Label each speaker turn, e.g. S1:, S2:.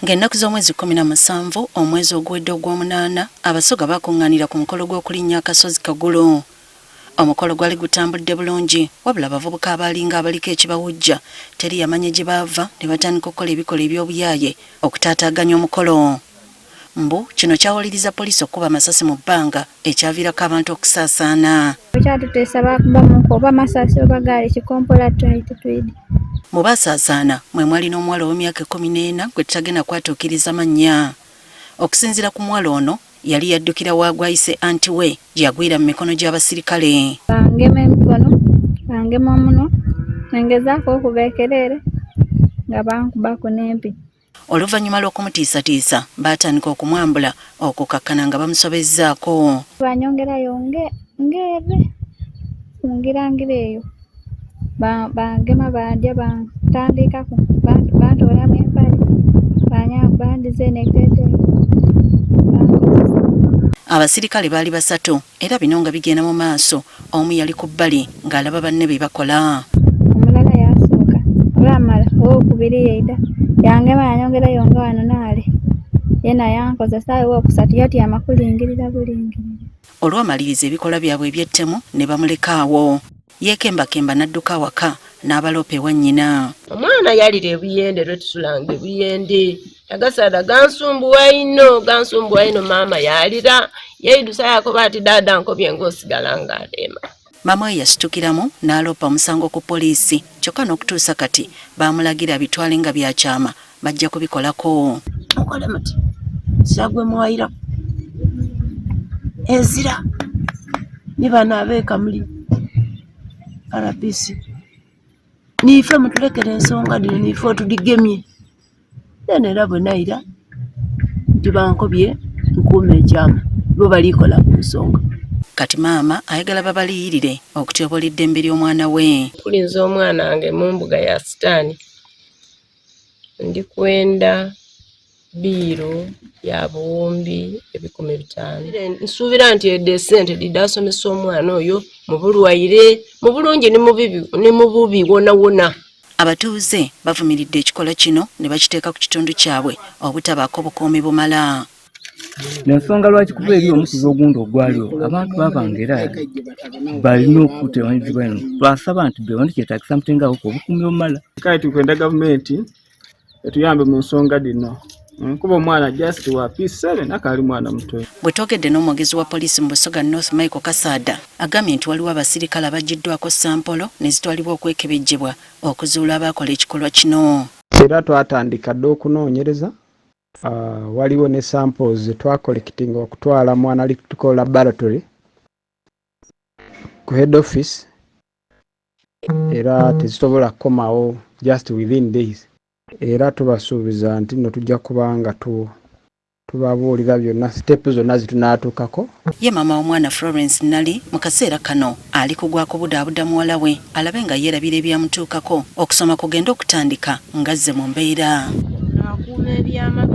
S1: Ng'ennaku z'omwezi 17 omwezi oguwedde ogw'omunaana abasoga bakungaanira ku mukolo gw'okulinnya akasozi Kagulu. Omukolo gwali gutambudde bulungi wabula abavubuka abalinga abaliko ekibawujja teri yamanye gye baava ne batandika okukola ebikola eby'obuyaaye okutaataaganya omukolo. Mbu kino kyawaliriza poliisi okuba amasasi mu bbanga ekyaviirako abantu okusaasaana.
S2: Ekyatuteesa baakuba muko oba masasi oba gaali kikompola twidi.
S1: Mu basaasaana mwe mwali n'omuwala ow'emyaka 14 gwe tutagenda kwatuukiriza mannya. Okusinziira ku muwala ono yali yaddukira waagwayise anti we gye yagwira mu mikono gy'abasirikale.
S2: Bangema emikono, bangema omunwa, nengezaako okubeekerere nga bankubako n'empi.
S1: Oluvannyuma lw'okumutiisatiisa baatandika okumwambula okukakkana nga bamusobezzaako.
S2: Banyongerayo ng'eve kungirangira eyo. Bangema bajja bantandikako bantoolamu empale bandize n'ekiteeteeyi.
S1: Abasirikale baali basatu era bino nga bigenda mu maaso. Omu yali ku bbali ng'alaba banne be bakola.
S2: Omulala yasooka olwamala owokubiri yeida yangema yanyongerayo nga wano naale yena yankozesa owokusatu yatyama kulingirira bulingirira.
S1: Olwamaliriza ebikola byabwe eby'ettemu ne bamuleka awo. Yeekembakemba n'adduka waka n'abaloopa ewa nnyina.
S3: Omwana yalira ebiyende lwetusulanga ebiyende agasada gansumbuwa ino maama yalira yeyidusa yakoba ati dada nkobye ng'osigala ng'aleema.
S1: Maama we yasitukiramu n'aloopa omusango ku poliisi kyokka n'okutuusa kati baamulagira bitwale nga byakyama bajja kubikolako.
S3: Mukole muti sagwe muwayira ezira ne bano abeeka muli RPC nife mutulekere ensonga dino nife otudigemye era bwe naira nti bankobye nkuuma ekyama bo balikola ku nsonga.
S1: Kati maama ayagala babaliyirire okutyoboola eddembe ly'omwana we.
S3: Kulinza omwana wange mu mbuga ya sitaani ndi kwenda biiro ya buwumbi 15,000. Nsuubira nti edde ssente didasomesa omwana oyo mu bulwaire mu bulungi ne mu bubi wona.
S1: Abatuuze bavumiridde ekikola kino ne bakiteeka ku kitundu kyabwe obutabaako bukuumi bumala.
S4: N'ensonga lwaki kuba eri omusizi ogundi ogwaliwo abantu babangera balina okuteewanyizibwa eno twasaba nti beewandi kyetaagisa mutengawo ku obukuumi obumala.
S5: Kale tukwenda gavumenti etuyambe mu nsonga dino kuba omwana just wa P7 akali mwana muto.
S1: Bwe twogedde n'omwogezi wa poliisi mu Busoga North Michael Kasada agambye nti waliwo abasirikale abaggiddwako sampolo ne zitwalibwa okwekebejjebwa okuzuula abaakola ekikolwa kino.
S6: Era twatandika dde okunoonyereza waliwo ne samples zetwakolekitinga okutwala mu analytical laboratory ku head office era tezisobola kukomawo just within days. Era tubasuubiza nti no tujja kubanga tubabuulira byonna stepu zonna zitunaatuukako.
S1: Ye maama w'omwana Florence Nali mu kaseera kano ali kugwako budaabuda muwala we alabe nga yeerabira ebyamutuukako okusoma kugenda okutandika ngazze mu mbeera.
S3: Akuuma ebyama